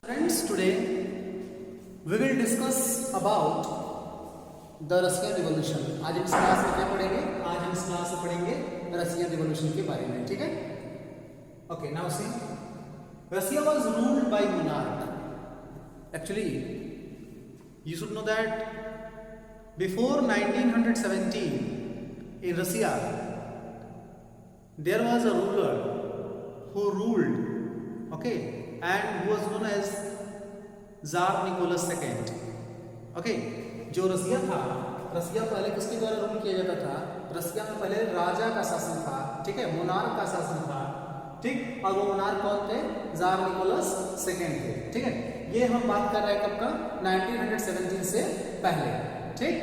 Friends, today we will discuss about the Russian Revolution. आज हम इस क्लास में क्या पढ़ेंगे? आज हम इस क्लास में पढ़ेंगे रशियन रिवॉल्यूशन के बारे में, ठीक है? Okay, now see, Russia was ruled by monarch. Actually, you should know that before 1917 in Russia there was a ruler who ruled, okay, and who was known as Tsar Nicholas II. Okay, जो रसिया था, रसिया पहले किसके द्वारा rule किया जाता था? रसिया में पहले राजा का शासन था, ठीक है, मोनार्क का शासन था, ठीक, और वो मोनार्क कौन थे? जार निकोलस सेकेंड थे, ठीक है। ये हम बात कर रहे हैं कब का? 1917 से पहले, ठीक।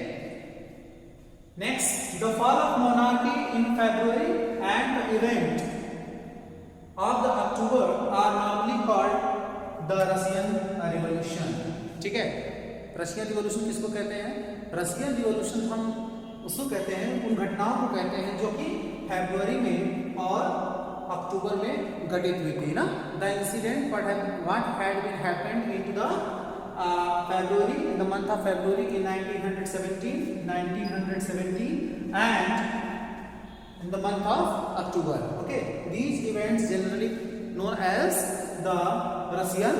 Next, the fall of monarchy in February and the event of the October are normally called the Russian Revolution, ठीक है। रशियन रिवॉल्यूशन किसको कहते हैं? रशियन रिवॉल्यूशन हम उसको कहते हैं, उन घटनाओं को कहते हैं जो कि फरवरी में और अक्टूबर में घटित हुई थी ना। The incident what had been happened into the February, in the month of February in 1917 and in the month of October. Okay, these events generally known as the Russian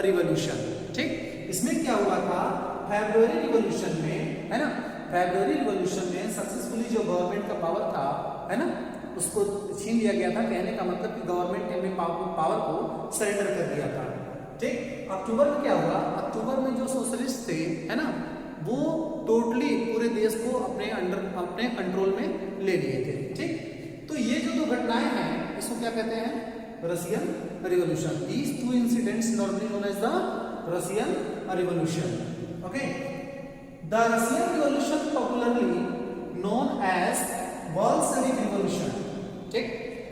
Revolution. ठीक, इसमें क्या हुआ था? फरवरी रिवॉल्यूशन में, है ना, फरवरी revolution में successfully जो गवर्नमेंट का पावर था, है ना, उसको छीन लिया गया था। कहने का मतलब कि गवर्नमेंट ने अपने पावर को सरेंडर कर दिया था, ठीक। अक्टूबर में क्या हुआ? अक्टूबर में जो सोशलिस्ट थे, है ना, वो टोटली पूरे देश को अपने कंट्रोल में ले लिए थे, ठीक। तो ये जो दो घटनाएं हैं इसको क्या कहते हैं? Russian revolution. These two incidents normally known as the Russian revolution. Okay, the Russian revolution popularly known as Bolshevik revolution, ठीक।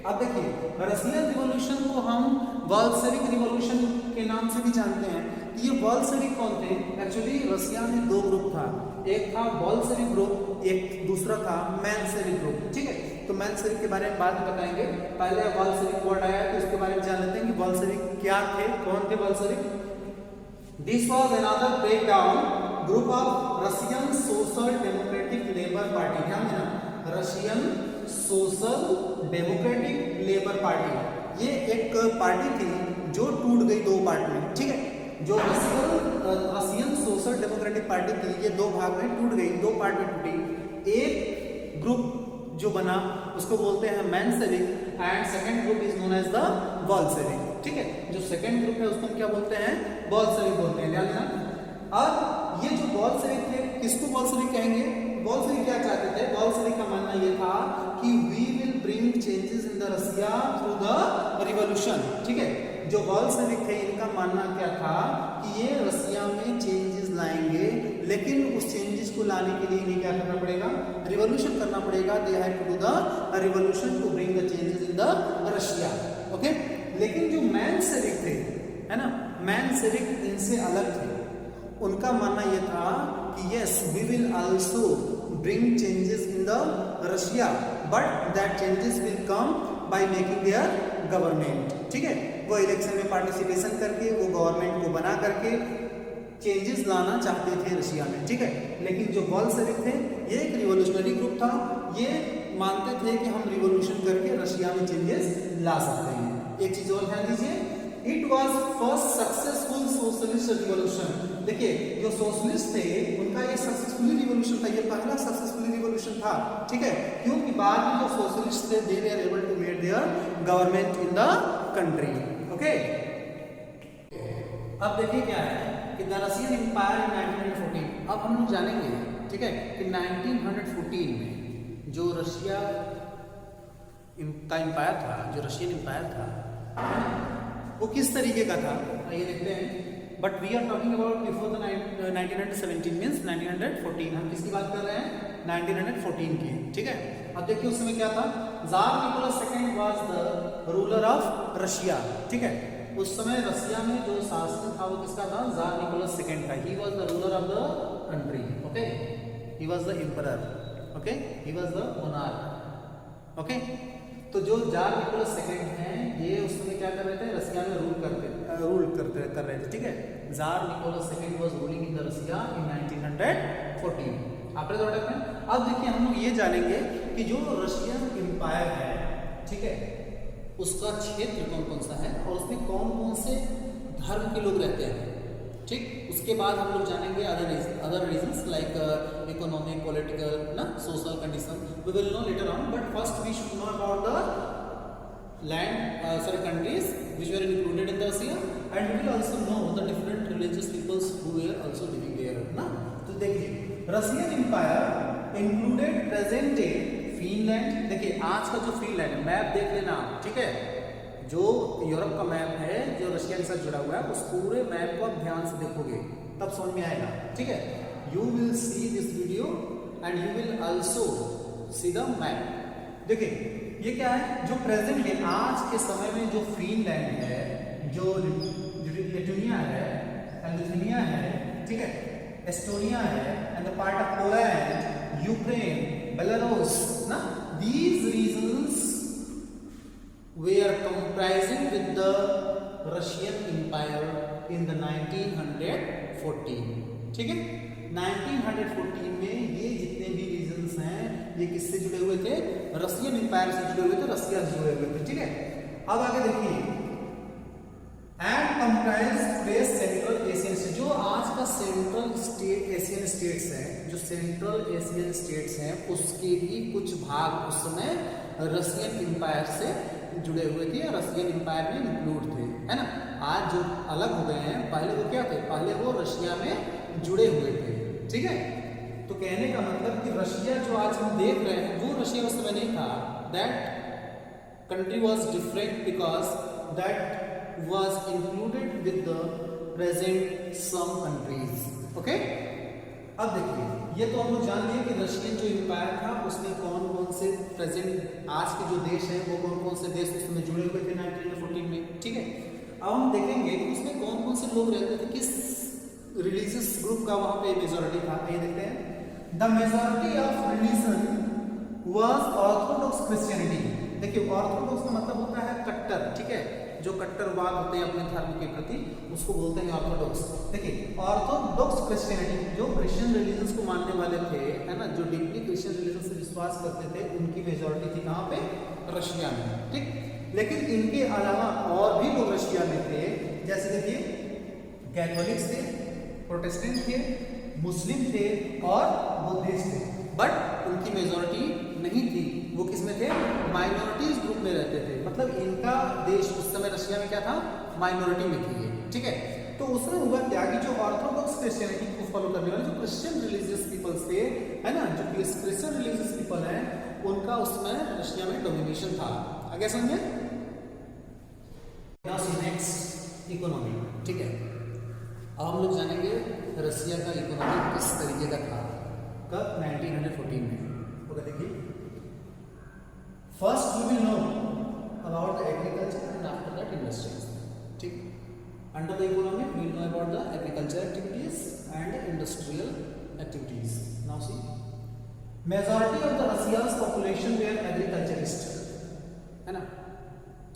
अब देखिए, रशियन रिवॉल्यूशन को हम बोल्शेविक रिवॉल्यूशन के नाम से भी जानते हैं। ये बोल्शेविक कौन थे? एक्चुअली रशिया में दो ग्रुप था, एक था बोल्शेविक ग्रुप, एक दूसरा था मेंशेविक ग्रुप, ठीक है। तो मेंशेविक के बारे में बाद में बताएंगे, पहले बोल्शेविक वर्ड आया तो इसके बारे में जान लेते हैं कि बोल्शेविक क्या थे, कौन थे Bolshevik. This was another breakdown group of Russian social democratic labour party. ध्यान देना, Russian social democratic labour party, ये एक पार्टी थी जो टूट गई दो पार्ट में, ठीक है। जो रशियन सोशल डेमोक्रेटिक पार्टी थी, ये दो भाग में टूट गई, दो पार्ट में टूटी। एक ग्रुप जो बना उसको बोलते हैं Menshevik and second group is known as the Bolshevik, ठीक है। जो सेकंड ग्रुप है उसको हम क्या बोलते हैं? बोल्शेविक बोलते हैं, ध्यान देना। और ये जो बोल्शेविक थे, किसको बोल्शेविक कहेंगे? बोल्शेविक क्या चाहते थे? बोल्शेविक का मानना ये था कि we will bring changes in the Russia through the revolution, ठीक है। जो बोल्शेविक थे इनका मानना क्या था कि ये रशिया में चेंजेस लाएंगे, लेकिन उस चेंजेस को लाने के लिए इन्हें क्या करना पड़ेगा? रिवॉल्यूशन करना पड़ेगा। They had to do the revolution to bring the changes in the Russia, okay. लेकिन जो मेंशेविक थे, है ना, मेंशेविक इनसे अलग थे। उनका मानना यह था कि yes we will also bring changes in the Russia, but that changes will come by making their government, ठीक है। वो इलेक्शन में पार्टिसिपेशन करके, वो गवर्नमेंट को बना करके चेंजेस लाना चाहते थे रशिया में, ठीक है। लेकिन जो बोल्शेविक थे, ये एक रिवॉल्यूशनरी ग्रुप था, ये मानते थे कि हम रिवॉल्यूशन करके रशिया में चेंजेस ला सकते हैं। एक चीज और ध्यान दीजिए, it was first successful socialist revolution. देखिए, जो सोशलिस्ट थे उनका ये सक्सेसफुली रिवॉल्यूशन था, ये पहला सक्सेसफुली रिवॉल्यूशन था, ठीक है। क्योंकि बाद में जो सोशलिस्ट थे they were able to made their government in the country, okay. अब देखिए क्या है कि द रशियन एम्पायर इन 1914। अब हम लोग जानेंगे, ठीक है, कि 1914 में जो रशिया का एम्पायर था, जो रशियन एम्पायर था, वो किस तरीके का था, आइए देखते हैं। But we are talking about before the 1917 means 1914। हम किसकी बात कर रहे हैं? 1914 की, ठीक है। अब देखिए उस समय क्या था? Tsar Nicholas second was the ruler of Russia, ठीक है। उस समय रशिया में जो शासक था वो किसका था? जार निकोलस सेकंड का। He was the ruler of the country, okay. He was the emperor, okay, he was the monarch, okay. तो जो जार निकोलस सेकंड हैं, ये उस समय क्या कर रहे थे? रशिया में रूल करते थे, रूल कर रहे थे, ठीक है। Tsar Nicholas second was ruling in the Russia in 1914 after the development. अब देखिए हम लोग ये जानेंगे कि जो रशियन एम्पायर है, ठीक है, उसका क्षेत्र कौन कौन सा है और उसमें कौन कौन से धर्म के लोग रहते हैं, ठीक। उसके बाद हम लोग जानेंगे other reasons like economic, political, ना social condition, we will know later on, but first we should know about the land countries which were included in the Russia, and we will also know the different religious peoples who were also living there, ना। तो देखिए Russian empire included present day Finland. देखिए आज का जो Finland map देख लेना, ठीक है, जो यूरोप का मैप है जो रशिया के साथ जुड़ा हुआ है, उस पूरे मैप को आप ध्यान से देखोगे तब समझ में आएगा, ठीक है। You will see this video and you will also see the map. देखिए ये क्या है, जो प्रेजेंट है आज के समय में जो फिनलैंड है, जो लिथुआनिया है एंड लिथुआनिया है, ठीक है, एस्टोनिया है and the part of Poland, Ukraine, Belarus, ना, these regions were comprising with the Russian Empire in the 1914, ठीक है। 1914 में ये जितने भी रीजन्स हैं ये किससे जुड़े हुए थे, रशियन एम्पायर से जुड़े हुए थे, रशिया से जुड़े हुए थे, ठीक है। अब आगे देखिए and comprise west central Asian state, जो आज का सेंट्रल एशियन स्टेट्स हैं, जो सेंट्रल एशियन स्टेट्स हैं उसके भी कुछ भाग उस समय रशियन एम्पायर से जुड़े हुए थे या रशियन एम्पायर में इंक्लूड थे, है ना। आज जो अलग हो गए हैं, पहले वो क्या थे, पहले वो रशिया में जुड़े हुए थे, ठीक है। तो कहने का मतलब कि रशिया जो आज हम देख रहे हैं वो रशिया उस समय नहीं था, that country was different because that was included with the present some countries, okay। अब देखिए ये तो हम लोग जान लिए कि रशियन जो एम्पायर था उसमें कौन कौन से प्रेजेंट आज के जो देश हैं वो कौन कौन से देश उसमें जुड़े हुए थे 1914 में, ठीक है। अब हम देखेंगे कि उसमें कौन कौन से लोग रहते थे, किस रिलीजियस ग्रुप का वहां पे मेजॉरिटी था, ये देखते हैं। The majority of religion was Orthodox Christianity. देखिए ऑर्थोडॉक्स का मतलब होता है कट्टर, ठीक है, जो कट्टरवाद होते हैं अपने धर्म के प्रति उसको बोलते हैं ऑर्थोडॉक्स। देखिए ऑर्थोडॉक्स क्रिश्चियनिटी जो क्रिश्चियन रिलीजन्स को मानने वाले थे, है ना, जो डीपली क्रिश्चियन रिलीजन से विश्वास करते थे, उनकी मेजॉरिटी थी कहाँ पे, रशिया में, ठीक। लेकिन इनके अलावा और भी लोग रशिया में थे, जैसे देखिए कैथोलिक्स थे, प्रोटेस्टेंट थे, मुस्लिम थे और बुद्धिस्ट थे, बट उनकी मेजॉरिटी नहीं थी। वो किस में थे, माइनॉरिटीज ग्रुप में रहते थे, मतलब इनका देश उस समय रशिया में क्या था, माइनॉरिटी में थी, ठीक है। तो उसमें हुआ क्या कि जो ऑर्थोडॉक्स क्रिश्चियनिटी को फॉलो करने वाले जो क्रिश्चियन रिलीजियस पीपल्स थे, है ना, जो क्रिश्चियन रिलीजियस पीपल हैं, उनका उसमें रशिया में डोमिनेशन था। आगे समझे। नेक्स्ट इकोनॉमी, ठीक है। अब हम लोग जानेंगे रशिया का इकोनॉमी किस तरीके का था कब, 1914 में। तो देखिए first we will know about the agriculture and after that industries, ठीक। Under the economy we will know about the agriculture activities and industrial activities. Now see majority of the Russia's population were agriculturist, है ना।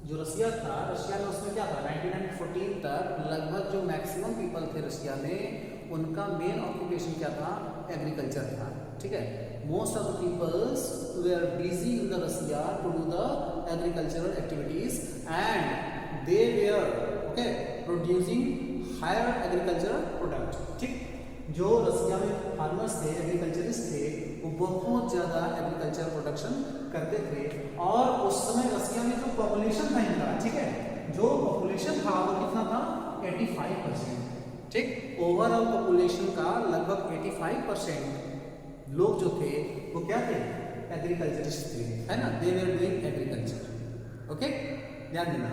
जो Russia था, Russia में उसमें क्या था, 1914 तक लगभग जो मैक्सिमम पीपल थे रशिया में उनका मेन ऑक्यूपेशन क्या था, एग्रीकल्चर था, ठीक है। Most of the peoples were busy in the Russia to do the agricultural activities and they were okay producing higher agricultural product, ठीक। जो रशिया में फार्मर्स थे, एग्रीकल्चरिस्ट थे, वो बहुत ज़्यादा एग्रीकल्चर प्रोडक्शन करते थे। और उस समय रशिया में जो पॉपुलेशन था इनका, ठीक है, जो पॉपुलेशन था वो कितना था, 85%, ठीक। ओवरऑल पॉपुलेशन का लगभग 85% लोग जो थे वो क्या थे, एग्रीकल्चरिस्ट थे, है ना, they were doing agriculture, okay, ध्यान देना।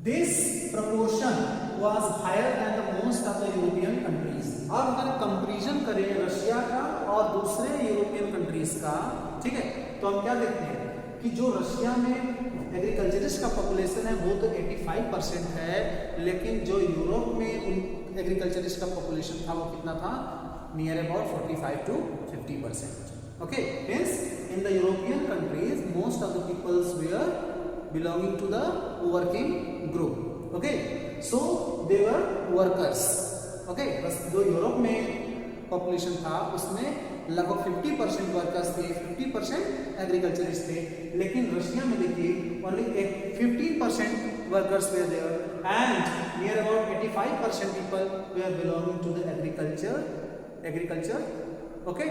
This proportion was higher than the most of the European countries. अब अगर कंपैरिजन करें रशिया का और दूसरे यूरोपियन कंट्रीज का, ठीक है, तो हम क्या देखते हैं कि जो रशिया में एग्रीकल्चरिस्ट का पॉपुलेशन है वो तो 85% है, लेकिन जो यूरोप में एग्रीकल्चरिस्ट का पॉपुलेशन था वो कितना था, near about 45 to 50%, okay। Hence in the European countries most of the peoples were belonging to the working group, okay, so they were workers. Okay, बस जो यूरोप में पॉपुलेशन था उसमें लगभग 50% वर्कर्स थे, 50% एग्रीकल्चरिस्ट थे। लेकिन रशिया में देखिए only 15% workers were there and near about 85% people were belonging to the agriculture. Okay,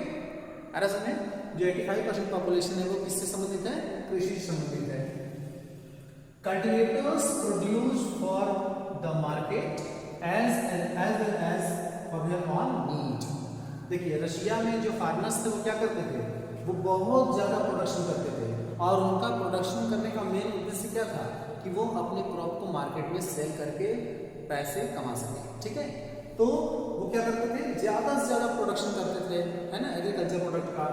अरे सुनिए, जो 85% पॉपुलेशन है वो किससे संबंधित है? कृषि से संबंधित है। Cultivators produce for the market as well as for their own need. देखिए रशिया में जो फार्मर्स थे वो क्या करते थे? वो बहुत ज्यादा प्रोडक्शन करते थे और उनका प्रोडक्शन करने का मेन उद्देश्य क्या था कि वो अपने क्रॉप को मार्केट में सेल करके पैसे कमा सके। ठीक है, तो वो क्या करते थे? ज्यादा से ज्यादा प्रोडक्शन करते थे, है ना, एग्रीकल्चर प्रोडक्ट का,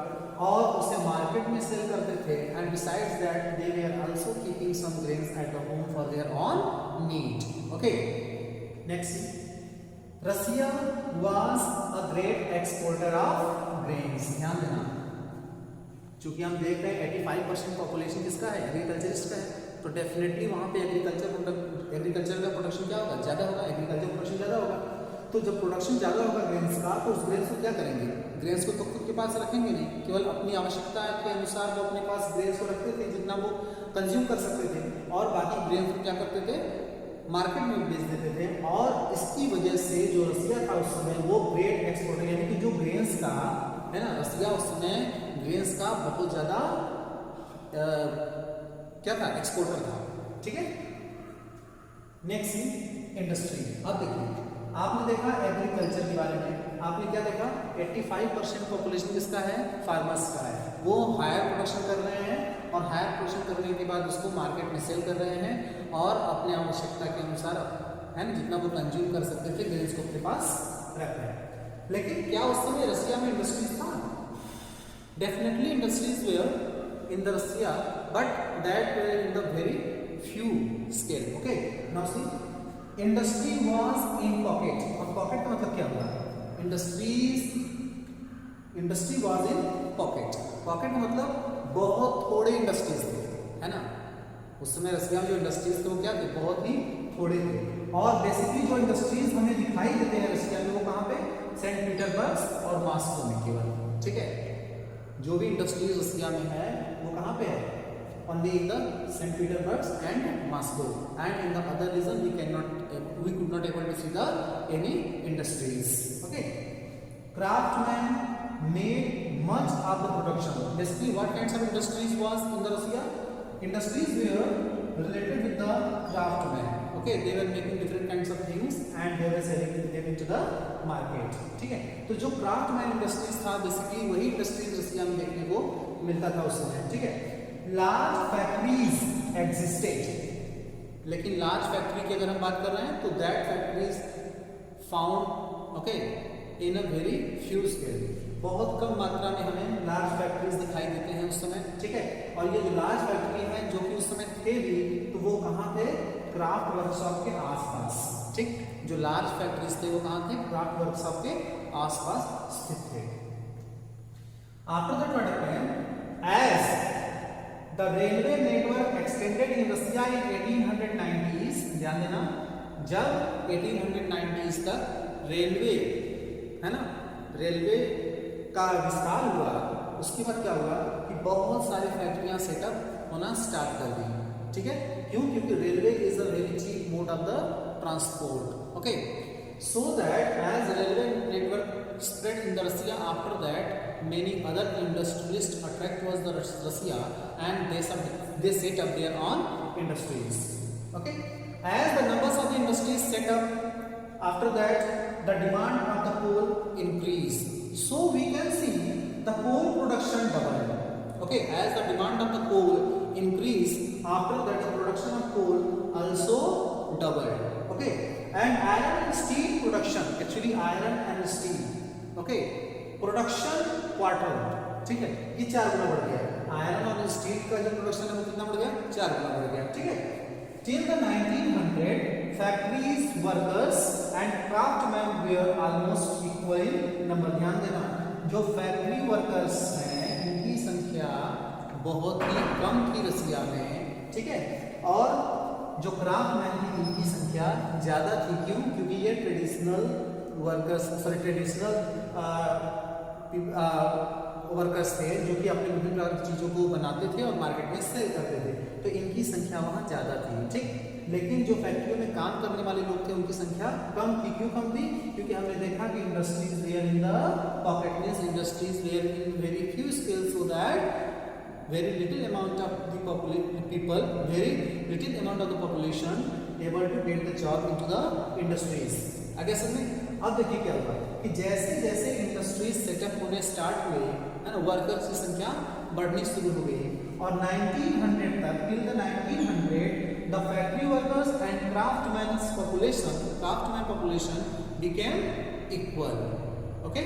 और उसे मार्केट में सेल करते थे। And besides that they were also keeping some grains at home for their own need. Okay, next, Russia was a great exporter of grains. ध्यान देना, चूंकि हम देख रहे हैं 85% पॉपुलेशन किसका है? एग्रीकल्चरिस्ट का है, तो डेफिनेटली वहां पे एग्रीकल्चर का प्रोडक्शन क्या होगा? ज्यादा होगा, एग्रीकल्चर प्रोडक्शन ज्यादा होगा। तो जब प्रोडक्शन ज्यादा होगा ग्रेन्स का, तो उस ग्रेन्स को क्या करेंगे? ग्रेन्स को तो खुद के पास रखेंगे नहीं, केवल अपनी आवश्यकता के अनुसार वो अपने पास ग्रेन्स को रखते थे जितना वो कंज्यूम कर सकते थे, और बाकी ग्रेन्स को क्या करते थे? मार्केट में बेच देते थे। और इसकी वजह से जो रसिया था उस समय वो ग्रेट एक्सपोर्टर, यानी कि जो ग्रेन्स का है ना, रसिया उस समय ग्रेन्स का बहुत ज्यादा क्या था? एक्सपोर्टर था। ठीक है, नेक्स्ट इंडस्ट्री। अब देखिए, आपने देखा एग्रीकल्चर के बारे में, आपने क्या देखा? 85% पॉपुलेशन किसका है? फार्मर्स का है। वो हायर प्रोडक्शन कर रहे हैं और हायर प्रोडक्शन करने के बाद उसको मार्केट में सेल कर रहे हैं और अपने आवश्यकता के अनुसार, है ना, जितना वो कंज्यूम कर सकते थे ग्रेन्स को अपने पास रख रहे हैं। लेकिन क्या उस समय रसिया में इंडस्ट्रीज था? Definitely industries were in the Russia, but that were in the very few scale. Okay, now see, industry was in pocket. और पॉकेट का मतलब क्या हुआ? Industry was in pocket. Pocket का मतलब बहुत थोड़े इंडस्ट्रीज थे, है ना। उस समय रसिया में जो इंडस्ट्रीज थे वो क्या थे? बहुत ही थोड़े थे। और बेसिकली जो इंडस्ट्रीज हमें दिखाई देते हैं रसिया में वो कहाँ पे? सेंट पीटर्सबर्ग और मॉस्को में केवल। ठीक है, जो भी इंडस्ट्रीज रसिया में है वो कहाँ पे है? only in the St. Petersburg and Moscow, and in the other region we could not able to see the any industries. Okay, craftsmen made much of the production. Basically, what kinds of industries was in the Russia? Industries were related with the craftsmen. Okay, they were making different kinds of things and they were selling them into the market. ठीक है, तो जो craftsman industries था basically वही industries रसिया में देखने को मिलता था उस समय। ठीक है, लार्ज फैक्ट्रीज एग्जिस्टेड, लेकिन लार्ज फैक्ट्री की अगर हम बात कर रहे हैं तो that factories found okay in a very few scale. बहुत कम मात्रा में हमें लार्ज फैक्ट्रीज दिखाई देते हैं उस समय। ठीक है, और ये जो लार्ज फैक्ट्री हैं जो कि उस समय थे भी, तो वो कहाँ थे? क्राफ्ट वर्कशॉप के आसपास। ठीक, जो लार्ज फैक्ट्रीज थे वो कहाँ थे? क्राफ्ट वर्कशॉप के आसपास स्थित थे। After the development as the railway network extended in Russia in 1890s, ध्यान देना, जब 1890s तक रेलवे, है ना, रेलवे का विस्तार हुआ, उसके बाद क्या हुआ कि बहुत सारी फैक्ट्रियां सेटअप होना स्टार्ट कर दी। ठीक है, क्यों? क्योंकि railway is a very cheap mode of the transport. Okay, so that as railway network spread in the Russia, after that many other industrialists attract towards the Russia and they set up their own industries. Okay, as the numbers of the industries set up, after that the demand of the coal increased, so we can see the coal production doubled. Okay, as the demand of the coal increased, after that the production of coal also doubled. Okay, and iron and steel production, actually iron and steel, okay, production quarter. ठीक है, ये 4 गुना बढ़ गया। Iron और steel का जो production है वो कितना बढ़ गया? 4 गुना बढ़ गया। ठीक है, till the 1900 factories workers and craftsman were almost equal number. ध्यान देना, जो फैक्ट्री वर्कर्स हैं इनकी संख्या बहुत ही कम थी रसिया में। ठीक है, और जो क्राफ्टमैन की इनकी संख्या ज़्यादा थी। क्यों? क्योंकि ये ट्रेडिशनल वर्कर्स थे जो कि अपने विभिन्न प्रकार की चीज़ों को बनाते थे और मार्केट में सेल करते थे, तो इनकी संख्या वहाँ ज़्यादा थी। ठीक, लेकिन जो फैक्ट्रियों में काम करने वाले लोग थे उनकी संख्या कम थी। क्यों कम थी? क्योंकि हमने देखा कि industries were in the pocket, means industries were in very few skills, so that very little amount of the people, very little amount of the population able to get the job into the industries. आगे समझे? अब देखिए क्या हुआ कि जैसे जैसे industries setup होने स्टार्ट हुए है ना, वर्कर्स की संख्या बढ़नी शुरू हो गई और 1900 तक, till the 1900 the factory workers and craftsman population became equal. Okay,